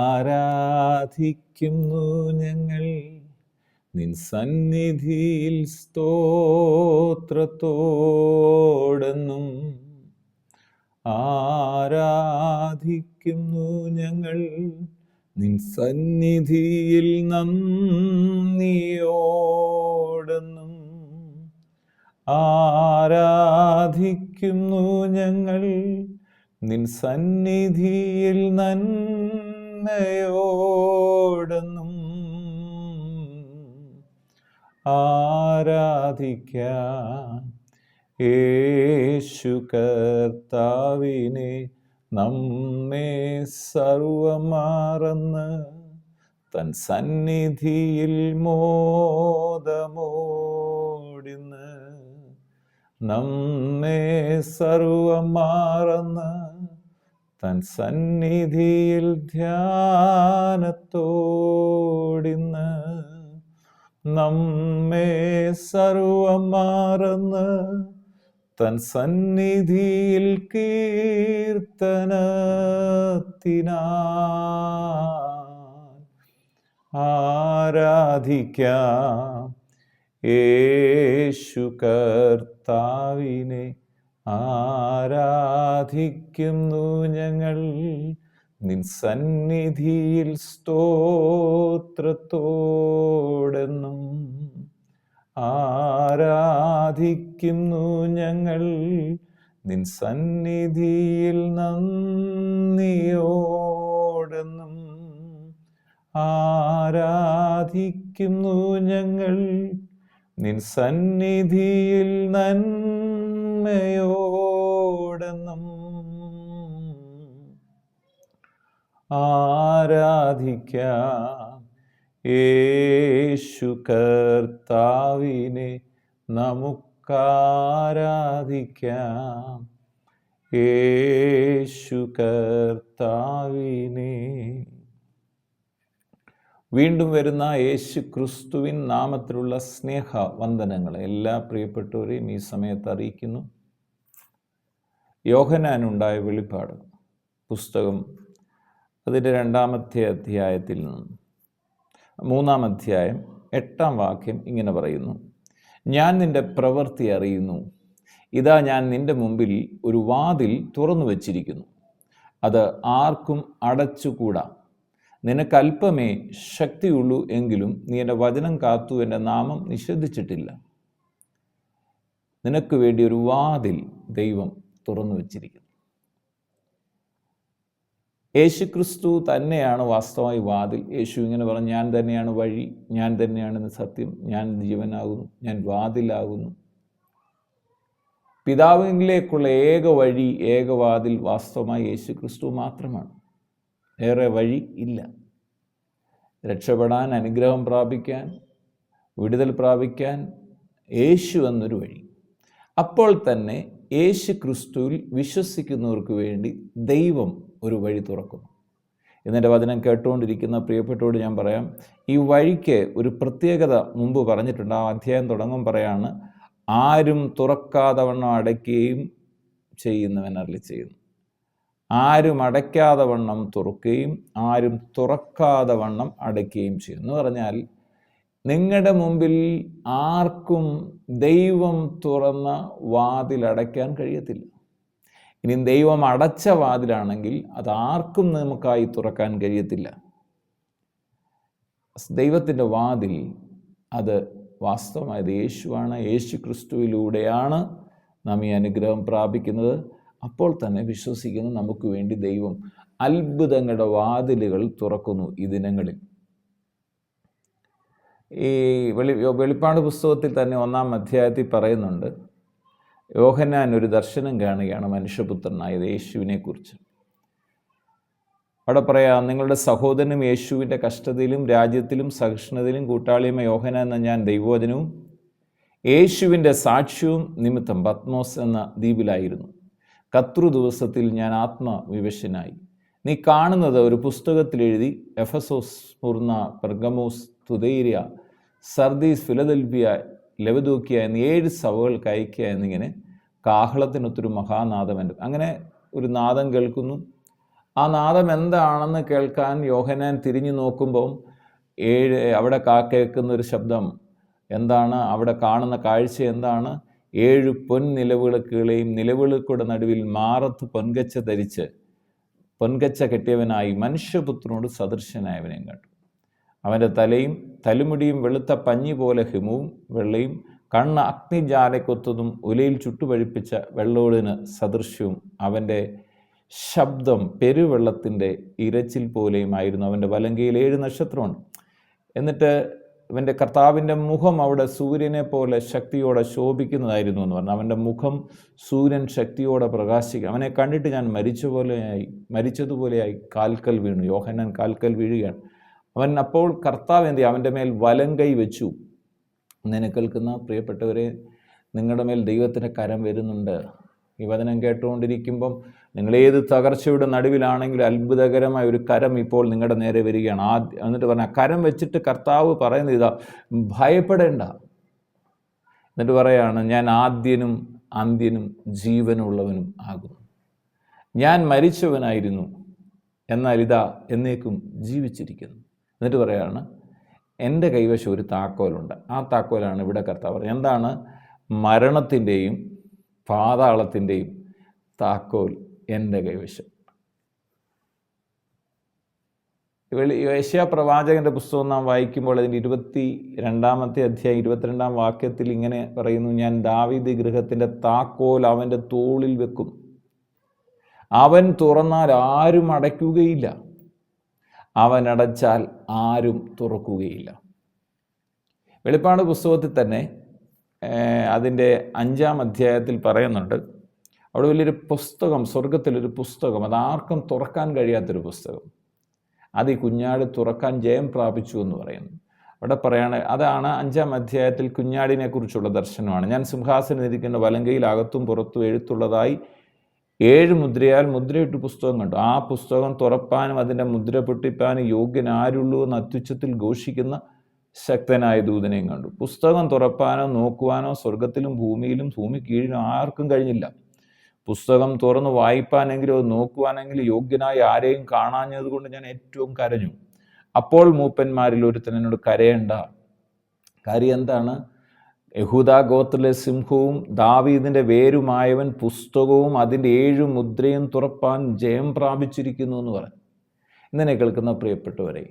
ആരാധിക്കുന്നു ഞങ്ങൾ നിൻ സന്നിധിയിൽ സ്തോത്രത്തോടെന്നും. ആരാധിക്കുന്നു ഞങ്ങൾ നിൻ സന്നിധിയിൽ നന്ദിയോടെന്നും. ആരാധിക്കുന്നു ഞങ്ങൾ നിൻ സന്നിധിയിൽ നന്മയോടെന്നും. ആരാധിക്കാം യേശു കർത്താവിനെ, നമ്മെ സർവമറന്ന് തൻ സന്നിധിയിൽ മോദമോടിന്ന്. നമ്മെ സർവമറന്ന് തൻ സന്നിധിയിൽ ധ്യാനത്തോടിന്ന്. നമ്മെ സർവമറന്ന് തൻ സന്നിധിയിൽ കീർത്തനത്തിനാൽ ആരാധിക്കാം യേശു കർത്താവിനെ. ആരാധിക്കുന്നു ഞങ്ങൾ നിൻ സന്നിധിയിൽ സ്തോത്രത്തോടെന്നും. ആരാധിക്കുന്നു ഞങ്ങൾ നിൻ സന്നിധിയിൽ നന്ദിയോടെന്നും. ആരാധിക്കുന്നു ഞങ്ങൾ നിൻ സന്നിധിയിൽ നന്മയോടെന്നും. ആരാധിക്കാം യേശു കർത്താവിനെ, നമുക്കാരാധിക്കാം യേശു കർത്താവിനെ. വീണ്ടും വരുന്ന യേശു ക്രിസ്തുവിൻ നാമത്തിലുള്ള സ്നേഹ വന്ദനങ്ങൾ എല്ലാ പ്രിയപ്പെട്ടവരെയും ഈ സമയത്ത് അറിയിക്കുന്നു. യോഹന്നാനുണ്ടായ വെളിപ്പാട് പുസ്തകം അതിൻ്റെ 2-ാമത്തെ അധ്യായത്തിൽ നിന്നും 3-ാം അധ്യായം 8-ാം വാക്യം ഇങ്ങനെ പറയുന്നു: ഞാൻ നിന്റെ പ്രവൃത്തി അറിയുന്നു. ഇതാ, ഞാൻ നിന്റെ മുമ്പിൽ ഒരു വാതിൽ തുറന്നു വച്ചിരിക്കുന്നു. അത് ആർക്കും അടച്ചുകൂടാ. നിനക്കല്പമേ ശക്തിയുള്ളൂ, എങ്കിലും നീ എൻ്റെ വചനം കാത്തു എൻ്റെ നാമം നിഷേധിച്ചിട്ടില്ല. നിനക്ക് വേണ്ടി ഒരു വാതിൽ ദൈവം തുറന്നു വച്ചിരിക്കുന്നു. യേശു ക്രിസ്തു തന്നെയാണ് വാസ്തവമായി വാതിൽ. യേശു ഇങ്ങനെ പറഞ്ഞു: ഞാൻ തന്നെയാണ് വഴി, ഞാൻ തന്നെയാണ് സത്യം, ഞാൻ ജീവനാകുന്നു, ഞാൻ വാതിലാകുന്നു. പിതാവിലേക്കുള്ള ഏക വഴി, ഏക വാതിൽ വാസ്തവമായി യേശു ക്രിസ്തു മാത്രമാണ്. വേറെ വഴി ഇല്ല. രക്ഷപ്പെടാൻ, അനുഗ്രഹം പ്രാപിക്കാൻ, വിടുതൽ പ്രാപിക്കാൻ യേശു എന്നൊരു വഴി. അപ്പോൾ തന്നെ യേശു ക്രിസ്തുവിൽ വിശ്വസിക്കുന്നവർക്ക് വേണ്ടി ദൈവം ഒരു വഴി തുറക്കുന്നു. എന്നെൻ്റെ വചനം കേട്ടുകൊണ്ടിരിക്കുന്ന പ്രിയപ്പെട്ടവരോട് ഞാൻ പറയാം, ഈ വഴിക്ക് ഒരു പ്രത്യേകത മുമ്പ് പറഞ്ഞിട്ടുണ്ട്. ആ അധ്യായം തുടങ്ങും പറയാണ്: ആരും തുറക്കാതെ വണ്ണം അടയ്ക്കുകയും ചെയ്യുന്നവൻ അരുളിച്ചെയ്യുന്നു. ആരും അടയ്ക്കാതെ വണ്ണം തുറക്കുകയും ആരും തുറക്കാതെ വണ്ണം അടയ്ക്കുകയും ചെയ്യും എന്ന് പറഞ്ഞാൽ, നിങ്ങളുടെ മുമ്പിൽ ആർക്കും ദൈവം തുറന്ന വാതിലടയ്ക്കാൻ കഴിയത്തില്ല. ഇനി ദൈവം അടച്ച വാതിലാണെങ്കിൽ അത് ആർക്കും നമുക്കായി തുറക്കാൻ കഴിയത്തില്ല. ദൈവത്തിൻ്റെ വാതിൽ അത് വാസ്തവമായത് യേശുവാണ്. യേശു ക്രിസ്തുവിലൂടെയാണ് നാം ഈ അനുഗ്രഹം പ്രാപിക്കുന്നത്. അപ്പോൾ തന്നെ വിശ്വസിക്കുന്ന നമുക്ക് വേണ്ടി ദൈവം അത്ഭുതങ്ങളുടെ വാതിലുകൾ തുറക്കുന്നു ഈ ദിനങ്ങളിൽ. ഈ വെളിപ്പാട് പുസ്തകത്തിൽ തന്നെ 1-ാം അധ്യായത്തിൽ പറയുന്നുണ്ട്, യോഹന്നാൻ ഒരു ദർശനം കാണുകയാണ് മനുഷ്യപുത്രനായത് യേശുവിനെ കുറിച്ച്. അവിടെ പറയാം: നിങ്ങളുടെ സഹോദരനും യേശുവിൻ്റെ കഷ്ടതയിലും രാജ്യത്തിലും സഹിഷ്ണുതയിലും കൂട്ടാളിയുമായ യോഹന്നാൻ എന്ന ഞാൻ ദൈവവചനവും യേശുവിൻ്റെ സാക്ഷ്യവും നിമിത്തം പത്മോസ് എന്ന ദ്വീപിലായിരുന്നു. കത്രു ദിവസത്തിൽ ഞാൻ ആത്മവിവശനായി. നീ കാണുന്നത് ഒരു പുസ്തകത്തിൽ എഴുതി Ephesus, Smyrna, Pergamos, തുദൈര്യ, Sardis, Philadelphia, ലവദോക്കിയ എന്നീ 7 സഭകൾക്ക് അയക്കുക എന്നിങ്ങനെ കാഹളത്തിനൊത്തൊരു മഹാനാദം. അങ്ങനെ ഒരു നാദം കേൾക്കുന്നു. ആ നാദം എന്താണെന്ന് കേൾക്കാൻ യോഹന്നാൻ തിരിഞ്ഞു നോക്കുമ്പം അവിടെ കേൾക്കുന്ന ഒരു ശബ്ദം എന്താണ്? അവിടെ കാണുന്ന കാഴ്ച എന്താണ്? 7 പൊൻനിലവിളക്കുകളെയും നിലവിളക്കുകളുടെ നടുവിൽ മാറത്ത് പൊൻകച്ച ധരിച്ച് പൊൻകച്ച കെട്ടിയവനായി മനുഷ്യപുത്രനോട് സദൃശനായവനെയും കണ്ടു. അവൻ്റെ തലയും തലമുടിയും വെളുത്ത പഞ്ഞി പോലെ ഹിമവും വെള്ളയും, കണ്ണ് അഗ്നിജാലക്കൊത്തതും ഉലയിൽ ചുട്ടുപഴിപ്പിച്ച വെള്ളോടിന് സദൃശ്യവും, അവൻ്റെ ശബ്ദം പെരുവെള്ളത്തിൻ്റെ ഇരച്ചിൽ പോലെയുമായിരുന്നു. അവൻ്റെ വലങ്കയിൽ 7 നക്ഷത്രമുണ്ട്. എന്നിട്ട് അവൻ്റെ കർത്താവിൻ്റെ മുഖം അവിടെ സൂര്യനെ പോലെ ശക്തിയോടെ ശോഭിക്കുന്നതായിരുന്നു എന്ന് പറഞ്ഞു. അവൻ്റെ മുഖം സൂര്യൻ ശക്തിയോടെ പ്രകാശിക്കുക. അവനെ കണ്ടിട്ട് ഞാൻ മരിച്ചതുപോലെയായി കാൽക്കൽ വീണു. യോഹന്നാൻ കാൽക്കൽ വീഴുകയാണ്. അവൻ അപ്പോൾ കർത്താവ് എന്ത് ചെയ്യും? അവൻ്റെ മേൽ വലങ്കൈ വെച്ചു. എന്നെ കേൾക്കുന്ന പ്രിയപ്പെട്ടവരെ, നിങ്ങളുടെ മേൽ ദൈവത്തിൻ്റെ കരം വരുന്നുണ്ട്. ഈ വചനം കേട്ടുകൊണ്ടിരിക്കുമ്പം നിങ്ങളേത് തകർച്ചയുടെ നടുവിലാണെങ്കിലും അത്ഭുതകരമായ ഒരു കരം ഇപ്പോൾ നിങ്ങളുടെ നേരെ വരികയാണ്. എന്നിട്ട് പറഞ്ഞാൽ കരം വെച്ചിട്ട് കർത്താവ് പറയുന്നത് ഇതാ, ഭയപ്പെടേണ്ട. എന്നിട്ട് പറയാണ്, ഞാൻ ആദ്യനും അന്ത്യനും ജീവനുള്ളവനും ആകുന്നു. ഞാൻ മരിച്ചവനായിരുന്നു, എന്നാൽ ഇതാ എന്നേക്കും ജീവിച്ചിരിക്കുന്നു. എന്നിട്ട് പറയാണ്, എൻ്റെ കൈവശം ഒരു താക്കോലുണ്ട്. ആ താക്കോലാണ് ഇവിടെ കർത്താവ് പറയുന്നത്. എന്താണ്? മരണത്തിൻ്റെയും പാതാളത്തിൻ്റെയും താക്കോൽ എൻ്റെ കൈവശം. യെശയ്യാ പ്രവാചകൻ്റെ പുസ്തകം നാം വായിക്കുമ്പോൾ അതിൻ്റെ 22-ാമത്തെ അധ്യായം 22-ാം വാക്യത്തിൽ ഇങ്ങനെ പറയുന്നു, ഞാൻ ദാവീദ് ഗൃഹത്തിൻ്റെ താക്കോൽ അവൻ്റെ തോളിൽ വെക്കും. അവൻ തുറന്നാൽ ആരും അടയ്ക്കുകയില്ല, അവൻ അടച്ചാൽ ആരും തുറക്കുകയില്ല. വെളിപ്പാട് പുസ്തകത്തിൽ തന്നെ അതിൻ്റെ 5-ാം അധ്യായത്തിൽ പറയുന്നുണ്ട്, അവിടെ വലിയൊരു പുസ്തകം, സ്വർഗത്തിലൊരു പുസ്തകം, അതാർക്കും തുറക്കാൻ കഴിയാത്തൊരു പുസ്തകം, അത് ഈ കുഞ്ഞാട് തുറക്കാൻ ജയം പ്രാപിച്ചു എന്ന് പറയുന്നു. അവിടെ പറയാണ്, അതാണ് 5-ാം അധ്യായത്തിൽ കുഞ്ഞാടിനെ കുറിച്ചുള്ള ദർശനമാണ്. ഞാൻ സിംഹാസനം ഇരിക്കുന്ന വലങ്കയിൽ അകത്തും പുറത്തും എഴുത്തുള്ളതായി 7 മുദ്രയാൽ മുദ്രയിട്ട് പുസ്തകം കണ്ടു. ആ പുസ്തകം തുറപ്പാനും അതിൻ്റെ മുദ്ര പൊട്ടിപ്പാനും യോഗ്യനാരുള്ളൂ എന്ന് അത്യുച്ചത്തിൽ ഘോഷിക്കുന്ന ശക്തനായ ദൂതനെയും കണ്ടു. പുസ്തകം തുറപ്പാനോ നോക്കുവാനോ സ്വർഗത്തിലും ഭൂമിയിലും ഭൂമി കീഴിലും ആർക്കും കഴിഞ്ഞില്ല. പുസ്തകം തുറന്ന് വായിപ്പാനെങ്കിലും അത് നോക്കുവാനെങ്കിലും യോഗ്യനായ ആരെയും കാണാഞ്ഞത് കൊണ്ട് ഞാൻ ഏറ്റവും കരഞ്ഞു. അപ്പോൾ മൂപ്പന്മാരിൽ ഒരുത്തൻ എന്നോട്, കരയണ്ട. കാര്യം എന്താണ്? യഹൂദാ ഗോത്രത്തിലെ സിംഹവും ദാവീദിൻ്റെ വേരുമായവൻ പുസ്തകവും അതിൻ്റെ 7 മുദ്രയും തുറപ്പാൻ ജയം പ്രാപിച്ചിരിക്കുന്നു എന്ന് പറഞ്ഞു. ഇന്നെ കേൾക്കുന്ന പ്രിയപ്പെട്ടവരെ,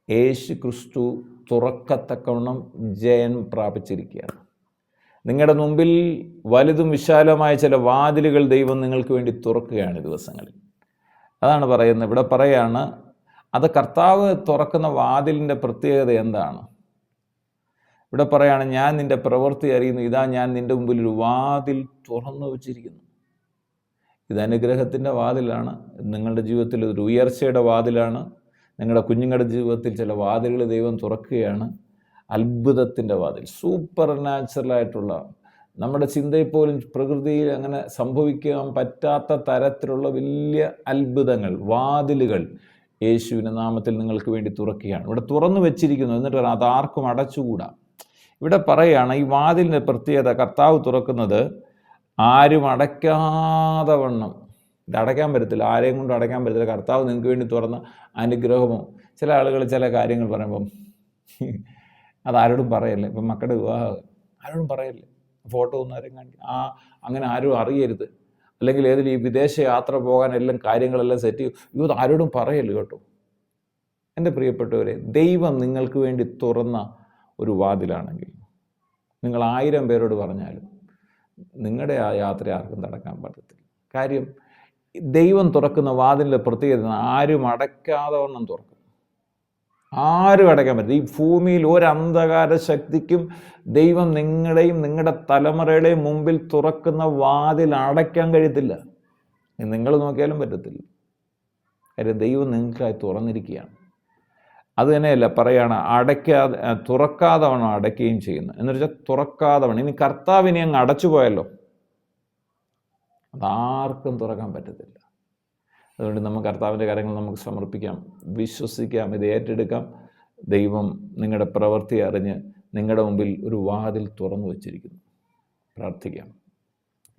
യേശു ക്രിസ്തു തുറക്കത്തക്കവണ്ണം ജയം പ്രാപിച്ചിരിക്കുകയാണ്. നിങ്ങളുടെ മുമ്പിൽ വലുതും വിശാലമായ ചില വാതിലുകൾ ദൈവം നിങ്ങൾക്ക് വേണ്ടി തുറക്കുകയാണ് ദിവസങ്ങളിൽ. അതാണ് പറയുന്നത്. ഇവിടെ പറയാണ്, അത് കർത്താവ് തുറക്കുന്ന വാതിലിൻ്റെ പ്രത്യേകത എന്താണ്? ഇവിടെ പറയാണ്, ഞാൻ നിൻ്റെ പ്രവൃത്തി അറിയുന്നു, ഇതാ ഞാൻ നിൻ്റെ മുമ്പിൽ ഒരു വാതിൽ തുറന്നു വച്ചിരിക്കുന്നു. ഇത് അനുഗ്രഹത്തിൻ്റെ വാതിലാണ്. നിങ്ങളുടെ ജീവിതത്തിൽ ഒരു ഉയർച്ചയുടെ വാതിലാണ്. നിങ്ങളുടെ കുഞ്ഞുങ്ങളുടെ ജീവിതത്തിൽ ചില വാതിലുകൾ ദൈവം തുറക്കുകയാണ്. അത്ഭുതത്തിൻ്റെ വാതിൽ, സൂപ്പർ നാച്ചുറലായിട്ടുള്ള, നമ്മുടെ ചിന്തയിൽ പോലും പ്രകൃതിയിൽ അങ്ങനെ സംഭവിക്കാൻ പറ്റാത്ത തരത്തിലുള്ള വലിയ അത്ഭുതങ്ങൾ, വാതിലുകൾ യേശുവിൻ്റെ നാമത്തിൽ നിങ്ങൾക്ക് വേണ്ടി തുറക്കുകയാണ്. ഇവിടെ തുറന്നു വെച്ചിരിക്കുന്നു. എന്നിട്ട് പറയാം, അതാർക്കും അടച്ചുകൂടാ. ഇവിടെ പറയുകയാണ്, ഈ വാതിലിൻ്റെ പ്രത്യേകത, കർത്താവ് തുറക്കുന്നത് ആരും അടയ്ക്കാതെ വണ്ണം. ഇത് അടയ്ക്കാൻ പറ്റത്തില്ല, ആരെയും കൊണ്ട് അടയ്ക്കാൻ പറ്റത്തില്ല. കർത്താവ് നിങ്ങൾക്ക് വേണ്ടി തുറന്ന അനുഗ്രഹമോ. ചില ആളുകൾ ചില കാര്യങ്ങൾ പറയുമ്പം അതാരോടും പറയല്ലേ. ഇപ്പം മക്കളുടെ വിവാഹം ആരോടും പറയല്ലേ, ഫോട്ടോ ഒന്നും ആരും കാണിക്കും, അങ്ങനെ ആരും അറിയരുത്. അല്ലെങ്കിൽ ഏതെങ്കിലും ഈ വിദേശ യാത്ര പോകാൻ എല്ലാം കാര്യങ്ങളെല്ലാം സെറ്റ് ചെയ്യും, ഇത് ആരോടും പറയല്ലോ കേട്ടോ. എൻ്റെ പ്രിയപ്പെട്ടവരെ, ദൈവം നിങ്ങൾക്ക് വേണ്ടി തുറന്ന ഒരു വാതിലാണെങ്കിൽ നിങ്ങൾ 1000 പേരോട് പറഞ്ഞാലും നിങ്ങളുടെ ആ യാത്ര ആർക്കും തടക്കാൻ പറ്റത്തില്ല. കാര്യം ദൈവം തുറക്കുന്ന വാതിലിൻ്റെ പ്രത്യേകത, ആരും അടയ്ക്കാതെ വണ്ണം തുറക്കും. ആരും അടയ്ക്കാൻ പറ്റില്ല. ഈ ഭൂമിയിൽ ഒരു അന്ധകാര ശക്തിക്കും ദൈവം നിങ്ങളുടെയും നിങ്ങളുടെ തലമുറയുടെയും മുമ്പിൽ തുറക്കുന്ന വാതിൽ അടയ്ക്കാൻ കഴിയത്തില്ല. നിങ്ങൾ നോക്കിയാലും പറ്റത്തില്ല. കാര്യം ദൈവം നിങ്ങൾക്കായി തുറന്നിരിക്കുകയാണ്. അത് തന്നെയല്ല പറയുകയാണ്, തുറക്കാതെ വണ്ണം അടയ്ക്കുകയും ചെയ്യുന്നു. എന്ന് വെച്ചാൽ തുറക്കാതെ വണ്ണം. ഇനി കർത്താവിനെ അങ്ങ് അടച്ചു പോയല്ലോ, അതാർക്കും തുറക്കാൻ പറ്റത്തില്ല. അതുകൊണ്ട് നമുക്ക് കർത്താവിൻ്റെ കാര്യങ്ങൾ നമുക്ക് സമർപ്പിക്കാം, വിശ്വസിക്കാം, ഇത് ഏറ്റെടുക്കാം. ദൈവം നിങ്ങളുടെ പ്രവൃത്തി അറിഞ്ഞ് നിങ്ങളുടെ മുമ്പിൽ ഒരു വാതിൽ തുറന്നു വച്ചിരിക്കുന്നു. പ്രാർത്ഥിക്കാം.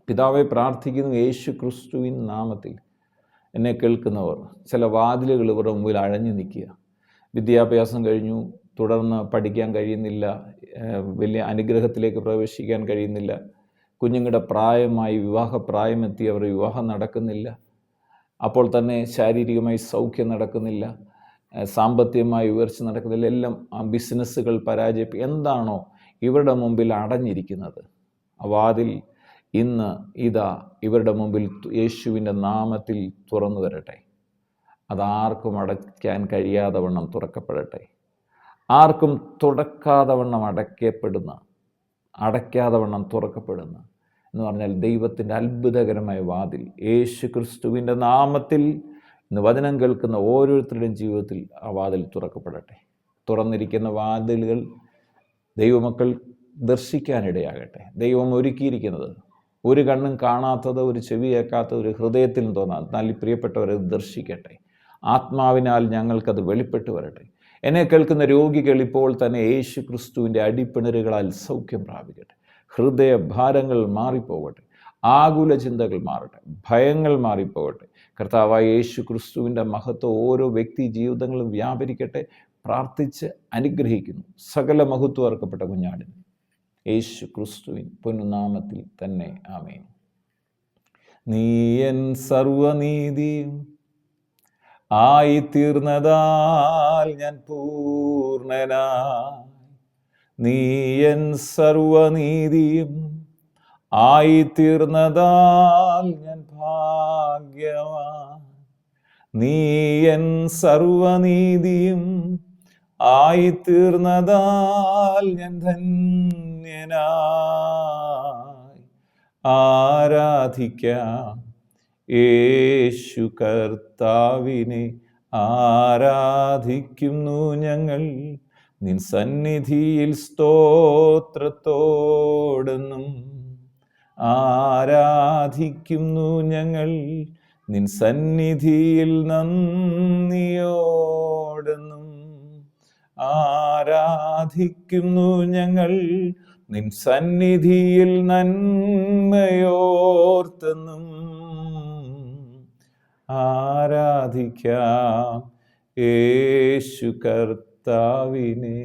പിതാവെ, പ്രാർത്ഥിക്കുന്നു യേശു ക്രിസ്തുവിൻ നാമത്തിൽ എന്നെ കേൾക്കുന്നവർ, ചില വാതിലുകൾ ഇവരുടെ മുമ്പിൽ അഴഞ്ഞു നിൽക്കുക. വിദ്യാഭ്യാസം കഴിഞ്ഞു, തുടർന്ന് പഠിക്കാൻ കഴിയുന്നില്ല, വലിയ അനുഗ്രഹത്തിലേക്ക് പ്രവേശിക്കാൻ കഴിയുന്നില്ല. കുഞ്ഞുങ്ങളുടെ പ്രായമായി, വിവാഹപ്രായമെത്തിയവർ വിവാഹം നടക്കുന്നില്ല. അപ്പോൾ തന്നെ ശാരീരികമായി സൗഖ്യം നടക്കുന്നില്ല, സാമ്പത്തികമായി ഉയർച്ച നടക്കുന്നില്ല. എല്ലാം ബിസിനസ്സുകൾ എന്താണോ ഇവരുടെ മുമ്പിൽ അടഞ്ഞിരിക്കുന്നത്, ആ വാതിൽ ഇന്ന് ഇതാ ഇവരുടെ മുമ്പിൽ യേശുവിൻ്റെ നാമത്തിൽ തുറന്നു വരട്ടെ. അതാർക്കും അടയ്ക്കാൻ കഴിയാതെ വണ്ണം തുറക്കപ്പെടട്ടെ. ആർക്കും തുറക്കാതെ വണ്ണം അടയ്ക്കാതെ വണ്ണം തുറക്കപ്പെടുന്ന എന്ന് പറഞ്ഞാൽ ദൈവത്തിൻ്റെ അത്ഭുതകരമായ വാതിൽ യേശു ക്രിസ്തുവിൻ്റെ നാമത്തിൽ ഇന്ന് വചനം കേൾക്കുന്ന ഓരോരുത്തരുടെയും ജീവിതത്തിൽ ആ വാതിൽ തുറക്കപ്പെടട്ടെ. തുറന്നിരിക്കുന്ന വാതിലുകൾ ദൈവമക്കൾ ദർശിക്കാനിടയാകട്ടെ. ദൈവം ഒരുക്കിയിരിക്കുന്നത് ഒരു കണ്ണും കാണാത്തത്, ഒരു ചെവി കേൾക്കാത്തത്, ഒരു ഹൃദയത്തിൽ തോന്നാം. എന്നാൽ പ്രിയപ്പെട്ടവരെ ദർശിക്കട്ടെ. ആത്മാവിനാൽ ഞങ്ങൾക്കത് വെളിപ്പെട്ട് വരട്ടെ. എന്നെ കേൾക്കുന്ന രോഗികൾ ഇപ്പോൾ തന്നെ യേശു ക്രിസ്തുവിൻ്റെ അടിപ്പിണരുകളാൽ സൗഖ്യം പ്രാപിക്കട്ടെ. ഹൃദയഭാരങ്ങൾ മാറിപ്പോകട്ടെ, ആകുല ചിന്തകൾ മാറട്ടെ, ഭയങ്ങൾ മാറിപ്പോകട്ടെ. കർത്താവായ യേശു ക്രിസ്തുവിൻ്റെ മഹത്വം ഓരോ വ്യക്തി ജീവിതങ്ങളും വ്യാപരിക്കട്ടെ. പ്രാർത്ഥിച്ച് അനുഗ്രഹിക്കുന്നു. സകല മഹത്വം അർക്കപ്പെട്ട കുഞ്ഞാടിന് യേശു ക്രിസ്തുവിൻ പൊന്നുനാമത്തിൽ തന്നെ ആമേൻ. നീ എൻ സർവനീതിയും ആയിത്തീർന്നതാൽ ഞാൻ പൂർണ്ണനായി. നീ എൻ സർവനീതിയും ആയിത്തീർന്നതാൽ ഞാൻ ഭാഗ്യവാൻ. നീ എൻ സർവനീതിയും ആയിത്തീർന്നതാൽ ഞാൻ ധന്യനായി. ആരാധിക്കാം യേശു കർത്താവിനെ, ആരാധിക്കുന്നു ഞങ്ങൾ നിൻ സന്നിധിയിൽ സ്തോത്രത്തോടെന്നും. ആരാധിക്കുന്നു ഞങ്ങൾ നിൻ സന്നിധിയിൽ നന്ദിയോടെന്നും. ആരാധിക്കുന്നു ഞങ്ങൾ നിൻ സന്നിധിയിൽ നന്മയോർത്തെന്നും. ആരാധിക്കാം യേശു കർത്താവിനെ.